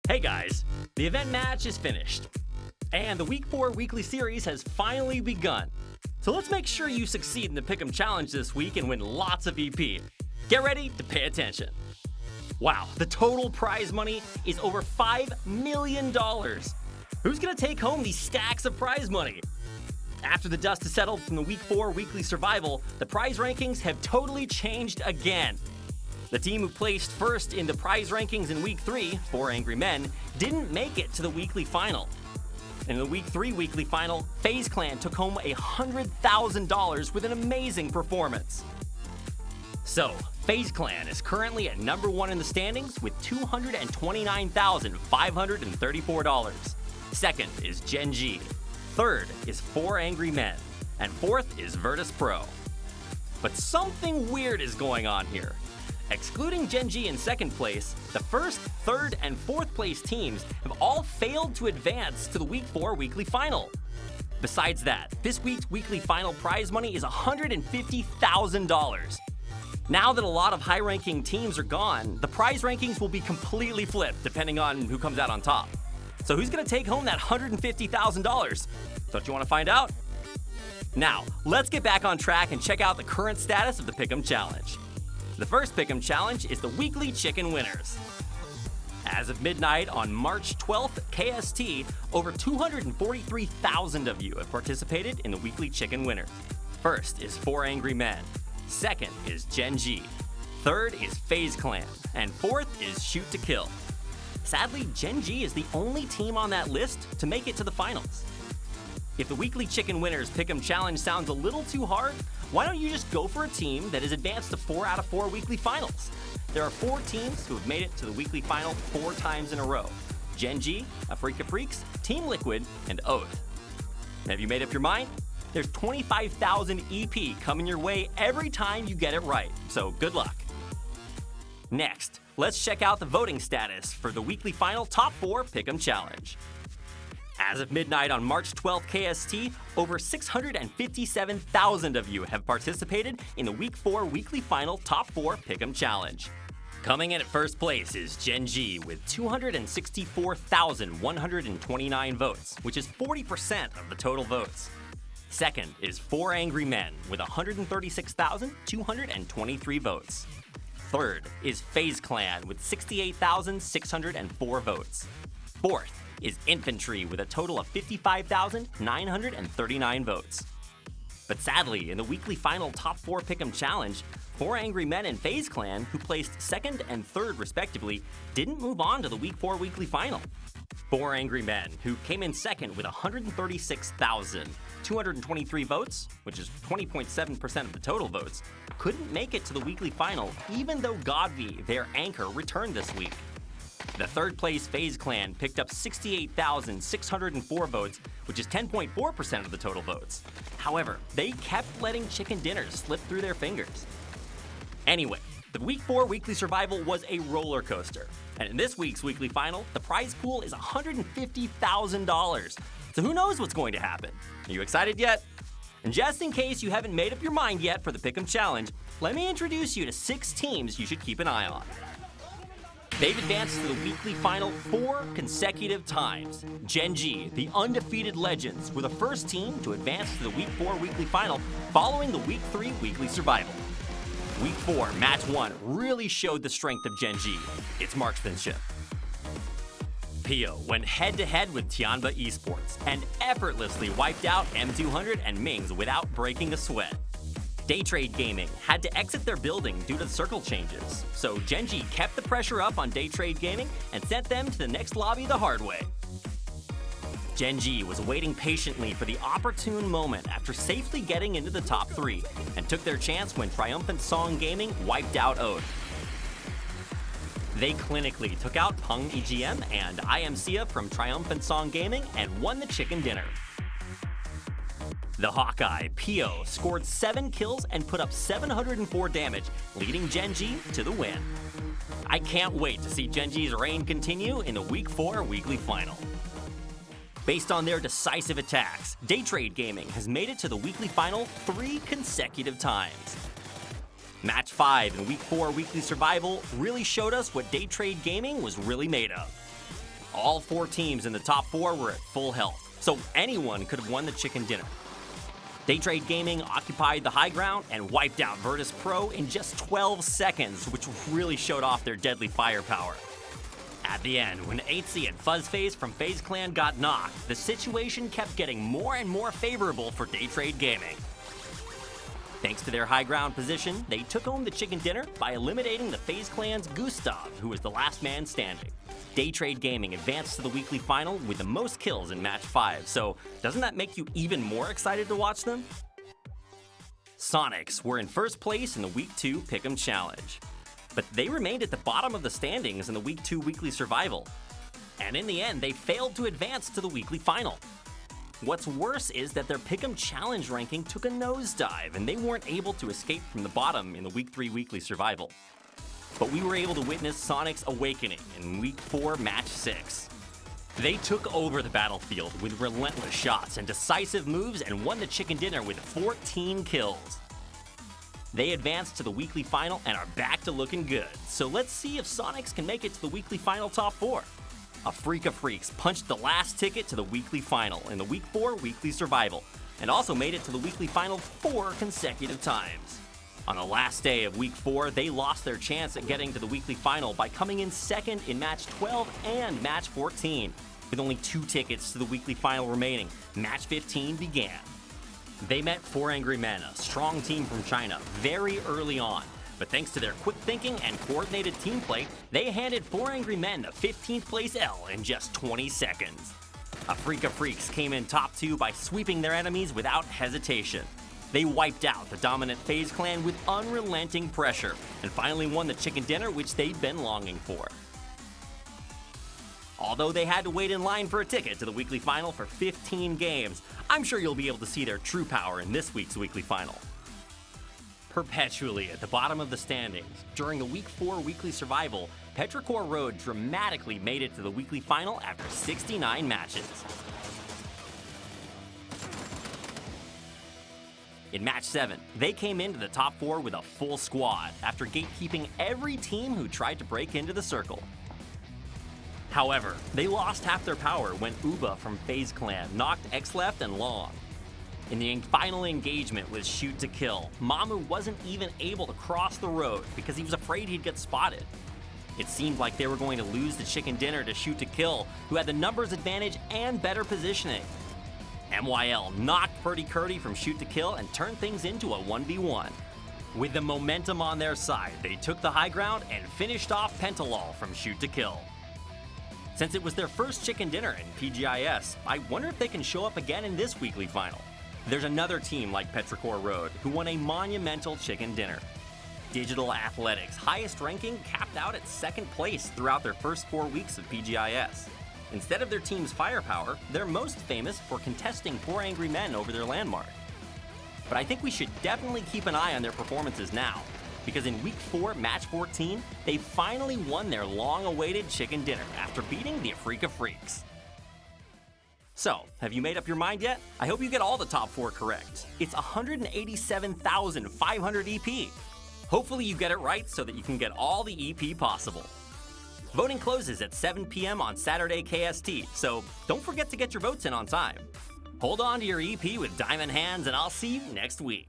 Hey guys, the event match is finished, and the Week 4 weekly series has finally begun. So let's make sure you succeed in the Pick'em Challenge this week and win lots of EP. Get ready to pay attention. Wow, the total prize money is over $5 million. Who's gonna take home these stacks of prize money? After the dust has settled from the Week 4 weekly survival, the prize rankings have totally changed again. The team who placed first in the prize rankings in Week 3, 4 Angry Men, didn't make it to the weekly final. In the Week 3 weekly final, FaZe Clan took home $100,000 with an amazing performance. So, FaZe Clan is currently at number 1 in the standings with $229,534. Second is Gen G. Third is 4 Angry Men. And fourth is Virtus Pro. But something weird is going on here. Excluding Gen G in second place, the first, third, and fourth place teams have all failed to advance to the Week 4 weekly final. Besides that, this week's weekly final prize money is $150,000. Now that a lot of high-ranking teams are gone, the prize rankings will be completely flipped depending on who comes out on top. So who's gonna take home that $150,000? Don't you wanna find out? Now, let's get back on track and check out the current status of the Pick'em Challenge. The first Pick'em Challenge is the weekly chicken winners. As of midnight on March 12th, KST, over 243,000 of you have participated in the weekly chicken winners. First is 4 Angry Men. Second is Gen G. Third is FaZe Clan. And fourth is Shoot to Kill. Sadly, Gen G is the only team on that list to make it to the finals. If the weekly chicken winners Pick'em Challenge sounds a little too hard, why don't you just go for a team that has advanced to 4 out of 4 weekly finals? There are 4 teams who have made it to the weekly final 4 times in a row. Gen G, Afrika Freaks, Team Liquid, and Oath. Have you made up your mind? There's 25,000 EP coming your way every time you get it right, so good luck. Next, let's check out the voting status for the weekly final Top 4 Pick'em Challenge. As of midnight on March 12th KST, over 657,000 of you have participated in the Week 4 weekly final Top 4 Pick'em Challenge. Coming in at first place is Gen G with 264,129 votes, which is 40% of the total votes. Second is 4 Angry Men with 136,223 votes. Third is FaZe Clan with 68,604 votes. Fourth is Infantry with a total of 55,939 votes. But sadly, in the weekly final Top 4 Pick'em Challenge, 4 Angry Men and FaZe Clan, who placed second and third respectively, didn't move on to the Week 4 weekly final. 4 Angry Men, who came in second with 136,223 votes, which is 20.7% of the total votes, couldn't make it to the weekly final even though 𝐏𝐈𝐂𝐿, their anchor, returned this week. The third place FaZe Clan picked up 68,604 votes, which is 10.4% of the total votes. However, they kept letting chicken dinners slip through their fingers. Anyway, the Week 4 weekly survival was a roller coaster. And in this week's weekly final, the prize pool is $150,000. So who knows what's going to happen? Are you excited yet? And just in case you haven't made up your mind yet for the Pick'em Challenge, let me introduce you to 6 teams you should keep an eye on. They've advanced to the weekly final 4 consecutive times. Gen G, the undefeated legends, were the first team to advance to the Week 4 weekly final following the Week 3 weekly survival. Week 4, Match 1 really showed the strength of Gen G, its marksmanship. Pio went head-to-head with Tianba Esports and effortlessly wiped out M200 and Mings without breaking a sweat. Daytrade Gaming had to exit their building due to the circle changes, so Gen G kept the pressure up on Daytrade Gaming and sent them to the next lobby the hard way. Gen G was waiting patiently for the opportune moment after safely getting into the top 3 and took their chance when Triumphant Song Gaming wiped out Oath. They clinically took out Peng EGM and IMCA from Triumphant Song Gaming and won the chicken dinner. The Hawkeye, Pio, scored 7 kills and put up 704 damage, leading Gen G to the win. I can't wait to see Gen G's reign continue in the Week 4 weekly final. Based on their decisive attacks, Daytrade Gaming has made it to the weekly final 3 consecutive times. Match 5 in Week 4 weekly survival really showed us what Daytrade Gaming was really made of. All 4 teams in the top 4 were at full health, so anyone could have won the chicken dinner. Daytrade Gaming occupied the high ground and wiped out Virtus Pro in just 12 seconds, which really showed off their deadly firepower. At the end, when 𝐒 and Fuzzface from FaZe Clan got knocked, the situation kept getting more and more favorable for Daytrade Gaming. Thanks to their high ground position, they took home the chicken dinner by eliminating the FaZe Clan's Gustav, who was the last man standing. Daytrade Gaming advanced to the weekly final with the most kills in match 5, so doesn't that make you even more excited to watch them? Sonics were in first place in the Week 2 Pick'em Challenge, but they remained at the bottom of the standings in the Week 2 Weekly Survival, and in the end they failed to advance to the weekly final. What's worse is that their Pick'em Challenge ranking took a nosedive and they weren't able to escape from the bottom in the Week 3 Weekly Survival. But we were able to witness Sonic's awakening in Week 4 Match 6. They took over the battlefield with relentless shots and decisive moves and won the chicken dinner with 14 kills. They advanced to the weekly final and are back to looking good, so let's see if Sonics can make it to the weekly final top 4. Afrika Freaks punched the last ticket to the weekly final in the Week 4 Weekly Survival, and also made it to the weekly final 4 consecutive times. On the last day of Week 4, they lost their chance at getting to the weekly final by coming in second in Match 12 and Match 14. With only 2 tickets to the weekly final remaining, Match 15 began. They met 4 Angry Men, a strong team from China, very early on. But thanks to their quick thinking and coordinated team play, they handed 4 Angry Men the 15th place L in just 20 seconds. Afrika Freaks came in top 2 by sweeping their enemies without hesitation. They wiped out the dominant FaZe Clan with unrelenting pressure and finally won the chicken dinner which they'd been longing for. Although they had to wait in line for a ticket to the weekly final for 15 games, I'm sure you'll be able to see their true power in this week's weekly final. Perpetually at the bottom of the standings, during the Week 4 Weekly Survival, Petrichor Road dramatically made it to the weekly final after 69 matches. In Match 7, they came into the top 4 with a full squad after gatekeeping every team who tried to break into the circle. However, they lost half their power when Uba from FaZe Clan knocked Xleft and Long. In the final engagement with Shoot to Kill, Mamu wasn't even able to cross the road because he was afraid he'd get spotted. It seemed like they were going to lose the chicken dinner to Shoot to Kill, who had the numbers advantage and better positioning. MYL knocked Purdy Curdy from Shoot to Kill and turned things into a 1v1. With the momentum on their side, they took the high ground and finished off Pentalol from Shoot to Kill. Since it was their first chicken dinner in PGIS, I wonder if they can show up again in this weekly final. There's another team like Petrichor Road who won a monumental chicken dinner. Digital Athletics' highest ranking capped out at 2nd place throughout their first 4 weeks of PGIS. Instead of their team's firepower, they're most famous for contesting 4 Angry Men over their landmark. But I think we should definitely keep an eye on their performances now, because in Week 4, Match 14, they finally won their long-awaited chicken dinner after beating the Afrika Freaks. So, have you made up your mind yet? I hope you get all the top 4 correct. It's 187,500 EP. Hopefully you get it right so that you can get all the EP possible. Voting closes at 7 p.m. on Saturday KST, so don't forget to get your votes in on time. Hold on to your EP with diamond hands and I'll see you next week.